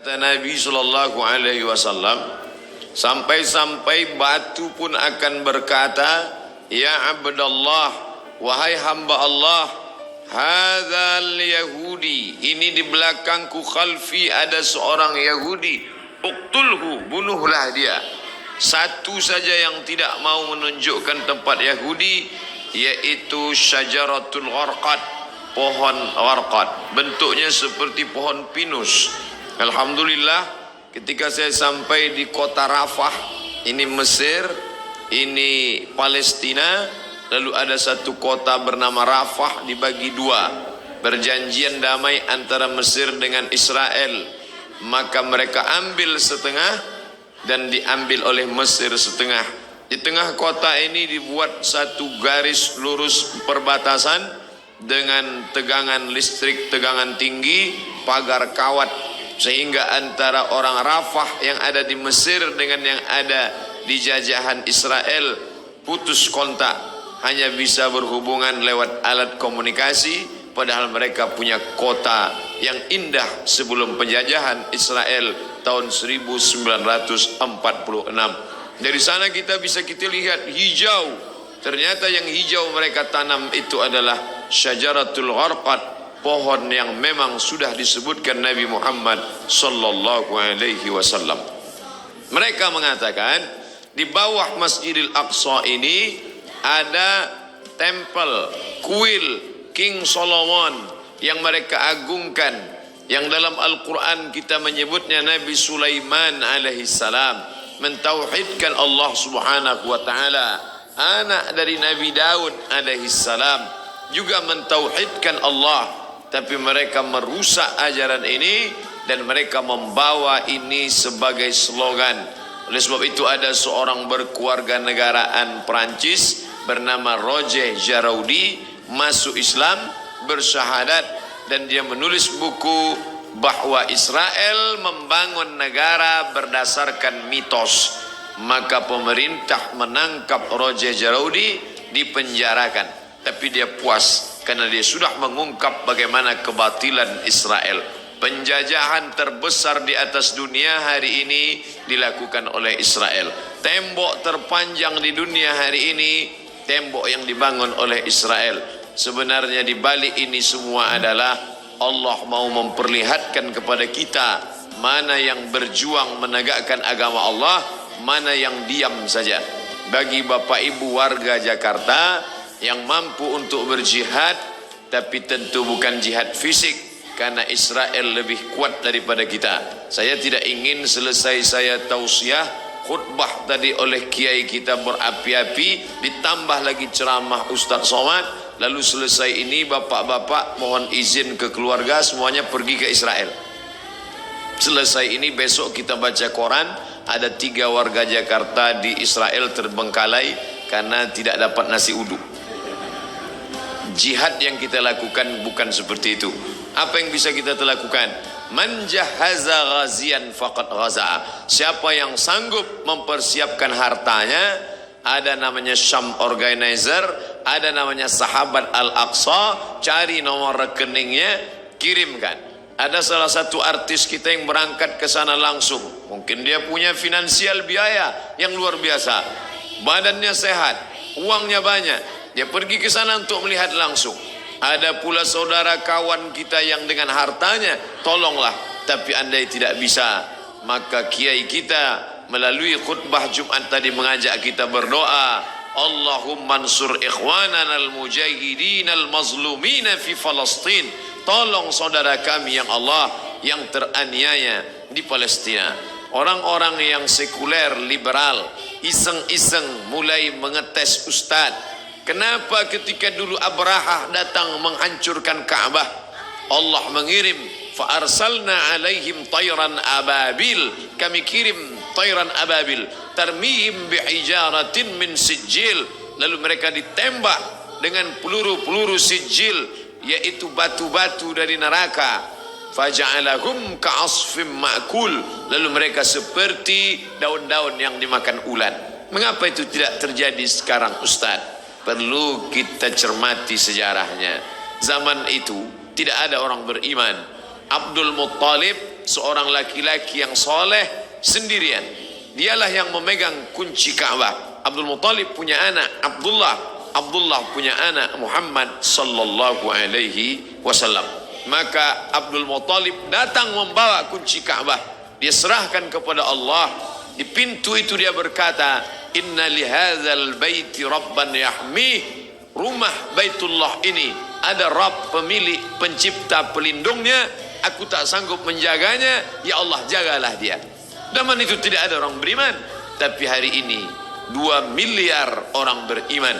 Kata Nabi SAW, sampai-sampai batu pun akan berkata, ya abdallah, wahai hamba Allah, hadzal yahudi, ini di belakangku khalfi ada seorang Yahudi, uqtulhu, bunuhlah dia. Satu saja yang tidak mau menunjukkan tempat Yahudi, yaitu syajaratul gharqad, pohon gharqad, bentuknya seperti pohon pinus. Alhamdulillah, ketika saya sampai di kota Rafah, ini Mesir, ini Palestina, lalu ada satu kota bernama Rafah dibagi dua, berjanjian damai antara Mesir dengan Israel, maka mereka ambil setengah dan diambil oleh Mesir setengah. Di tengah kota ini dibuat satu garis lurus perbatasan dengan tegangan listrik, tegangan tinggi, pagar kawat, sehingga antara orang Rafah yang ada di Mesir dengan yang ada di jajahan Israel putus kontak, hanya bisa berhubungan lewat alat komunikasi, padahal mereka punya kota yang indah sebelum penjajahan Israel tahun 1946. Dari sana kita lihat hijau. Ternyata yang hijau mereka tanam itu adalah syajaratul gharqad, pohon yang memang sudah disebutkan Nabi Muhammad sallallahu alaihi wasallam. Mereka mengatakan di bawah Masjidil Aqsa ini ada tempel kuil King Solomon yang mereka agungkan, yang dalam Al-Quran kita menyebutnya Nabi Sulaiman alaihi salam mentauhidkan Allah subhanahu wa ta'ala, anak dari Nabi Daud alaihi salam juga mentauhidkan Allah. Tapi mereka merusak ajaran ini dan mereka membawa ini sebagai slogan. Oleh sebab itu ada seorang berkeluarga negaraan Perancis bernama Roger Jaraudi masuk Islam, bersyahadat, dan dia menulis buku bahwa Israel membangun negara berdasarkan mitos. Maka pemerintah menangkap Roger Jaraudi, dipenjarakan, tapi dia puas karena dia sudah mengungkap bagaimana kebatilan Israel. Penjajahan terbesar di atas dunia hari ini dilakukan oleh Israel. Tembok terpanjang di dunia hari ini, tembok yang dibangun oleh Israel. Sebenarnya di balik ini semua adalah Allah mau memperlihatkan kepada kita mana yang berjuang menegakkan agama Allah, mana yang diam saja. Bagi Bapak Ibu warga Jakarta yang mampu untuk berjihad, tapi tentu bukan jihad fisik, karena Israel lebih kuat daripada kita. Saya tidak ingin selesai saya tausiah khutbah tadi oleh kiai kita berapi-api, ditambah lagi ceramah Ustaz Somad, lalu selesai ini bapak-bapak mohon izin ke keluarga semuanya pergi ke Israel. Selesai ini besok kita baca koran, ada 3 warga Jakarta di Israel terbengkalai karena tidak dapat nasi uduk. Jihad yang kita lakukan bukan seperti itu. Apa yang bisa kita lakukan? Man jahaza ghazian faqad ghaza. Siapa yang sanggup mempersiapkan hartanya, ada namanya Syam Organizer, ada namanya Sahabat Al-Aqsa, cari nomor rekeningnya, kirimkan. Ada salah satu artis kita yang berangkat ke sana langsung. Mungkin dia punya finansial biaya yang luar biasa, badannya sehat, uangnya banyak, dia pergi ke sana untuk melihat langsung. Ada pula saudara kawan kita yang dengan hartanya, tolonglah, tapi andai tidak bisa, maka kiai kita melalui khutbah Jumat tadi mengajak kita berdoa, Allahumma ansur ikhwanana al-mujahidin al-mazlumina fi Palestin. Tolong saudara kami yang Allah yang teraniaya di Palestina. Orang-orang yang sekuler, liberal, iseng-iseng mulai mengetes ustaz. Kenapa ketika dulu Abrahah datang menghancurkan Ka'bah, Allah mengirim fa arsalna alaihim tayran ababil, kami kirim tayran ababil tarmihim bihijaratin min sijil, lalu mereka ditembak dengan peluru-peluru sijil, yaitu batu-batu dari neraka. Faja'alahum ka'asfim ma'kul, lalu mereka seperti daun-daun yang dimakan ulat. Mengapa itu tidak terjadi sekarang Ustaz? Perlu kita cermati sejarahnya. Zaman itu tidak ada orang beriman, Abdul Muttalib seorang laki-laki yang soleh sendirian. Dialah yang memegang kunci Ka'bah. Abdul Muttalib punya anak Abdullah, Abdullah punya anak Muhammad sallallahu alaihi wasallam. Maka Abdul Muttalib datang membawa kunci Ka'bah. Dia serahkan kepada Allah. Di pintu itu dia berkata, "Inna lihadzal baiti rabban yahmih." Rumah Baitullah ini ada Rabb, pemilik, pencipta, pelindungnya. Aku tak sanggup menjaganya, ya Allah jagalah dia. Zaman itu tidak ada orang beriman, tapi hari ini 2 miliar orang beriman.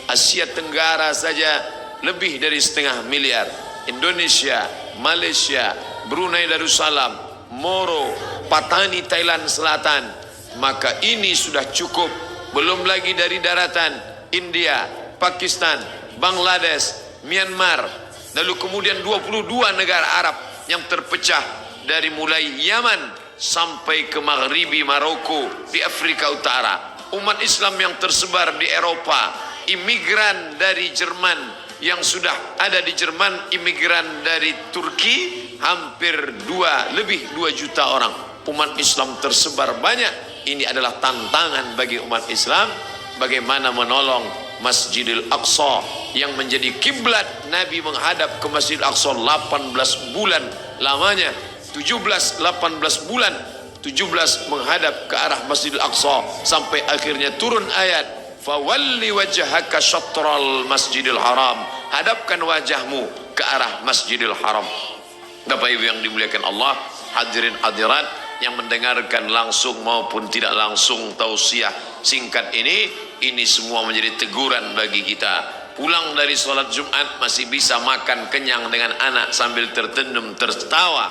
Asia Tenggara saja lebih dari 1,5 miliar. Indonesia, Malaysia, Brunei Darussalam, Moro, Patani Thailand Selatan. Maka ini sudah cukup. Belum lagi dari daratan India, Pakistan, Bangladesh, Myanmar, lalu kemudian 22 negara Arab yang terpecah dari mulai Yaman sampai ke Maghribi Maroko di Afrika Utara. Umat Islam yang tersebar di Eropa, imigran dari Jerman yang sudah ada di Jerman, imigran dari Turki hampir lebih 2 juta orang. Umat Islam tersebar banyak. Ini adalah tantangan bagi umat Islam bagaimana menolong Masjidil Aqsa yang menjadi kiblat Nabi menghadap ke Masjidil Aqsa 18 bulan lamanya. 18 bulan 17 menghadap ke arah Masjidil Aqsa sampai akhirnya turun ayat, "Fawalli wajhaka syatral Masjidil Haram." Hadapkan wajahmu ke arah Masjidil Haram. Bapak Ibu yang dimuliakan Allah, hadirin hadirat yang mendengarkan langsung maupun tidak langsung tausiah singkat ini semua menjadi teguran bagi kita. Pulang dari sholat Jumat masih bisa makan kenyang dengan anak sambil tertendum tertawa.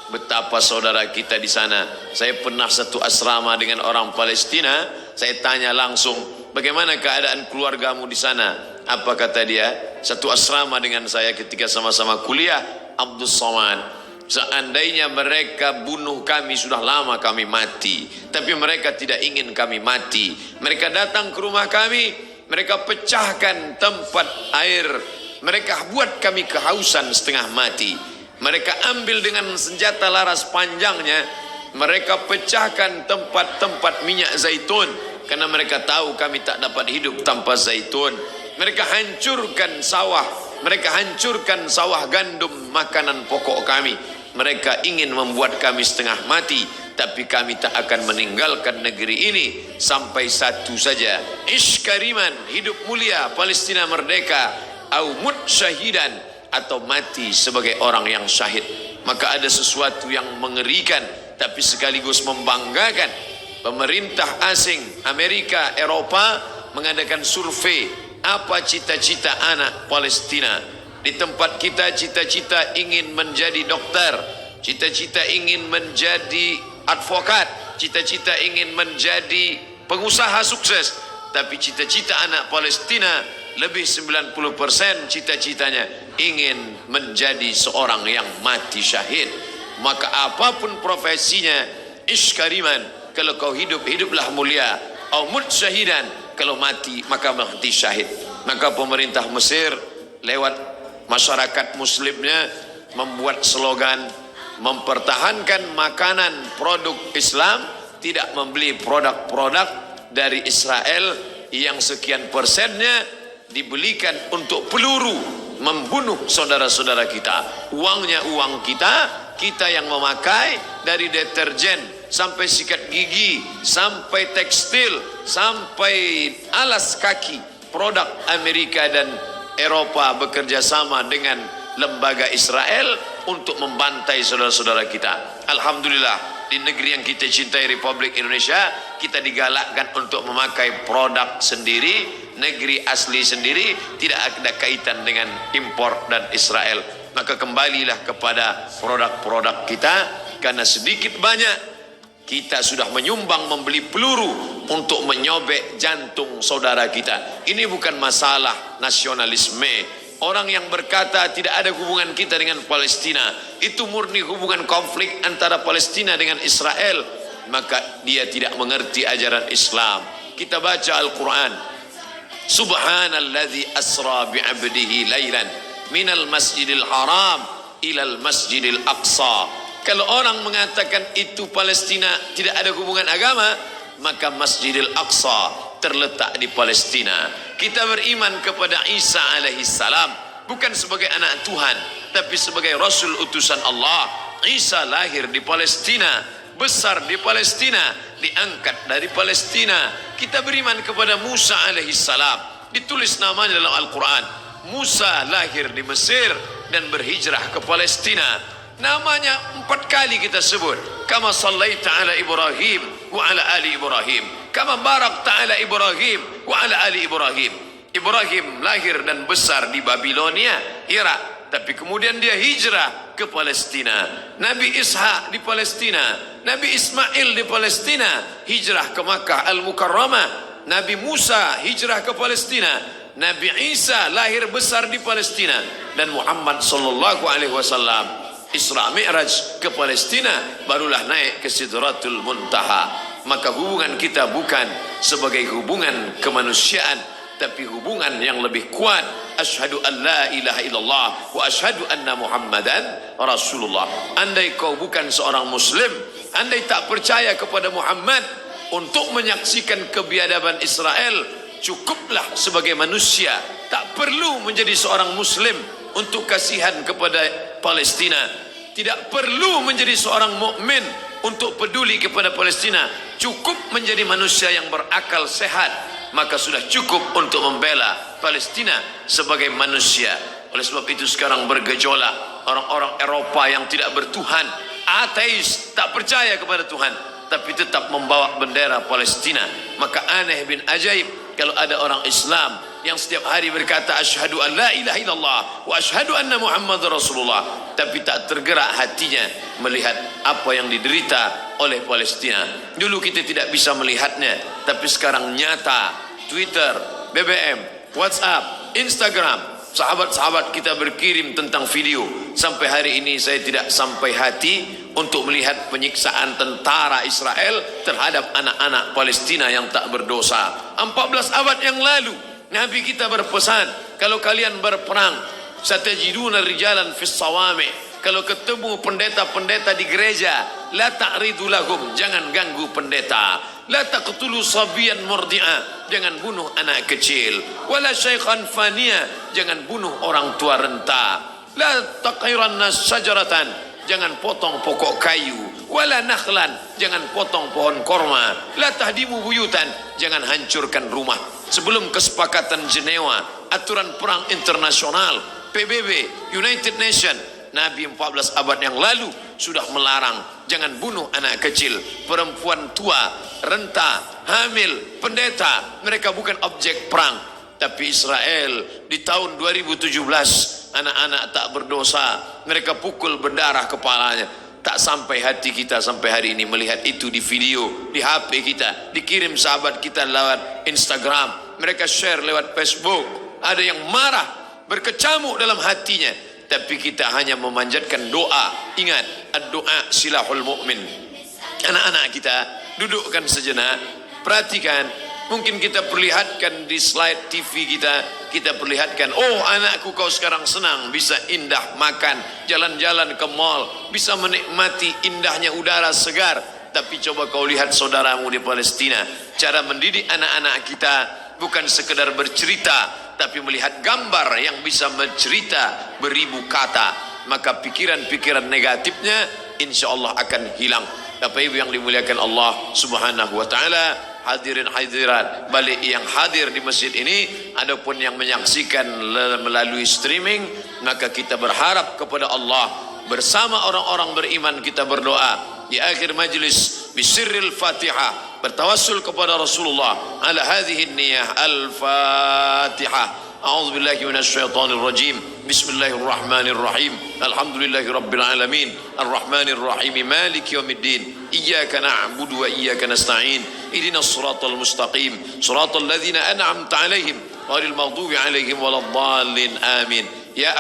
Betapa saudara kita di sana. Saya pernah satu asrama dengan orang Palestina. Saya tanya langsung, bagaimana keadaan keluargamu di sana? Apa kata dia? Satu asrama dengan saya ketika sama-sama kuliah, Abdul Somad. Seandainya mereka bunuh kami, sudah lama kami mati. Tapi mereka tidak ingin kami mati. Mereka datang ke rumah kami, mereka pecahkan tempat air. Mereka buat kami kehausan setengah mati. Mereka ambil dengan senjata laras panjangnya, mereka pecahkan tempat-tempat minyak zaitun. Karena mereka tahu kami tak dapat hidup tanpa zaitun. Mereka hancurkan sawah. Mereka hancurkan sawah gandum, makanan pokok kami. Mereka ingin membuat kami setengah mati, tapi kami tak akan meninggalkan negeri ini sampai satu saja. Ish kariman, hidup mulia, Palestina merdeka, au mut syahidan, atau mati sebagai orang yang syahid. Maka ada sesuatu yang mengerikan tapi sekaligus membanggakan. Pemerintah asing Amerika, Eropa mengadakan survei apa cita-cita anak Palestina. Di tempat kita cita-cita ingin menjadi dokter, cita-cita ingin menjadi advokat, cita-cita ingin menjadi pengusaha sukses. Tapi cita-cita anak Palestina lebih 90% cita-citanya ingin menjadi seorang yang mati syahid. Maka apapun profesinya, ish kariman, kalau kau hidup, hiduplah mulia. Au mut syahidan, kalau mati maka mati syahid. Maka pemerintah Mesir lewat masyarakat muslimnya membuat slogan mempertahankan makanan produk Islam, tidak membeli produk-produk dari Israel yang sekian persennya dibelikan untuk peluru membunuh saudara-saudara kita. Uangnya uang kita, kita yang memakai, dari deterjen sampai sikat gigi, sampai tekstil, sampai alas kaki, produk Amerika dan Eropa bekerja sama dengan lembaga Israel untuk membantai saudara-saudara kita. Alhamdulillah, di negeri yang kita cintai, Republik Indonesia, kita digalakkan untuk memakai produk sendiri, negeri asli sendiri, tidak ada kaitan dengan impor dan Israel. Maka kembalilah kepada produk-produk kita, karena sedikit banyak kita sudah menyumbang membeli peluru untuk menyobek jantung saudara kita. Ini bukan masalah nasionalisme. Orang yang berkata tidak ada hubungan kita dengan Palestina, itu murni hubungan konflik antara Palestina dengan Israel, maka dia tidak mengerti ajaran Islam. Kita baca Al-Quran, Subhanalladzi asra bi'abdihi laylan minal masjidil haram ilal Masjidil Aqsa. Kalau orang mengatakan itu Palestina tidak ada hubungan agama, maka Masjidil Aqsa terletak di Palestina. Kita beriman kepada Isa alaihissalam bukan sebagai anak Tuhan, tapi sebagai Rasul utusan Allah. Isa lahir di Palestina, besar di Palestina, diangkat dari Palestina. Kita beriman kepada Musa alaihissalam, ditulis namanya dalam Al-Quran. Musa lahir di Mesir dan berhijrah ke Palestina. Namanya 4 kali kita sebut. Kama sallaita ala Ibrahim wa ala ali Ibrahim, kama barakta ala Ibrahim wa ala ali Ibrahim. Ibrahim lahir dan besar di Babilonia, Irak, tapi kemudian dia hijrah ke Palestina. Nabi Ishak di Palestina, Nabi Ismail di Palestina, hijrah ke Makkah Al-Mukarramah. Nabi Musa hijrah ke Palestina, Nabi Isa lahir besar di Palestina, dan Muhammad sallallahu alaihi wasallam Isra Mi'raj ke Palestina, barulah naik ke Sidratul Muntaha. Maka hubungan kita bukan sebagai hubungan kemanusiaan, tapi hubungan yang lebih kuat. Asyhadu an la ilaha illallah wa asyhadu anna Muhammadan Rasulullah. Andai kau bukan seorang muslim, andai tak percaya kepada Muhammad, untuk menyaksikan kebiadaban Israel cukuplah sebagai manusia, tak perlu menjadi seorang muslim untuk kasihan kepada Palestina. Tidak perlu menjadi seorang mukmin untuk peduli kepada Palestina. Cukup menjadi manusia yang berakal sehat, maka sudah cukup untuk membela Palestina sebagai manusia. Oleh sebab itu sekarang bergejolak orang-orang Eropa yang tidak bertuhan, ateis, tak percaya kepada Tuhan, tapi tetap membawa bendera Palestina. Maka aneh bin ajaib kalau ada orang Islam yang setiap hari berkata asyhadu an la ilaha illallah wa asyhadu anna Muhammad Rasulullah, tapi tak tergerak hatinya melihat apa yang diderita oleh Palestina. Dulu kita tidak bisa melihatnya, tapi sekarang nyata. Twitter, BBM, WhatsApp, Instagram, sahabat-sahabat kita berkirim tentang video. Sampai hari ini saya tidak sampai hati untuk melihat penyiksaan tentara Israel terhadap anak-anak Palestina yang tak berdosa. 14 abad yang lalu Nabi kita berpesan, kalau kalian berperang, satajiduna rijalan fis sawami, kalau ketemu pendeta-pendeta di gereja, la ta'ridu lahum, jangan ganggu pendeta. La taqtulu sabiyan murdi'a, jangan bunuh anak kecil. Wala syaikhan faniya, jangan bunuh orang tua renta. La taqiranna syajaratan, jangan potong pokok kayu. Wala nakhlan, jangan potong pohon korma. La tahdimu buyutan, jangan hancurkan rumah. Sebelum kesepakatan Jenewa, aturan perang internasional, PBB, United Nation, Nabi 14 abad yang lalu sudah melarang jangan bunuh anak kecil, perempuan tua, renta, hamil, pendeta. Mereka bukan objek perang. Tapi Israel di tahun 2017, anak-anak tak berdosa, mereka pukul berdarah kepalanya. Tak sampai hati kita sampai hari ini melihat itu di video, di HP kita, dikirim sahabat kita lewat Instagram, mereka share lewat Facebook. Ada yang marah, berkecamuk dalam hatinya, tapi kita hanya memanjatkan doa. Ingat, ad-doa silahul mu'min. Anak-anak kita dudukkan sejenak, perhatikan. Mungkin kita perlihatkan di slide TV kita perlihatkan, oh anakku kau sekarang senang, bisa indah makan, jalan-jalan ke mall, bisa menikmati indahnya udara segar. Tapi coba kau lihat saudaramu di Palestina, cara mendidik anak-anak kita bukan sekedar bercerita, tapi melihat gambar yang bisa bercerita beribu kata. Maka pikiran-pikiran negatifnya insya Allah akan hilang. Bapak Ibu yang dimuliakan Allah Subhanahu wa taala, hadirin hadirat balik yang hadir di masjid ini, adapun yang menyaksikan melalui streaming, maka kita berharap kepada Allah bersama orang-orang beriman. Kita berdoa di akhir majlis bisirril Fatihah, bertawassul kepada Rasulullah ala hadhihi niyah al-Fatihah. A'udzu billahi minasy syaithanir rajim. Bismillahirrahmanirrahim. Alhamdulillahi rabbil alamin. Arrahmanir rahim. Maliki yaumiddin. Iyyaka na'budu wa iyyaka nasta'in. Ihdinas siratal mustaqim. Siratal ladzina an'amta 'alaihim ghairil maghdubi 'alaihim waladdallin. Amin. Ya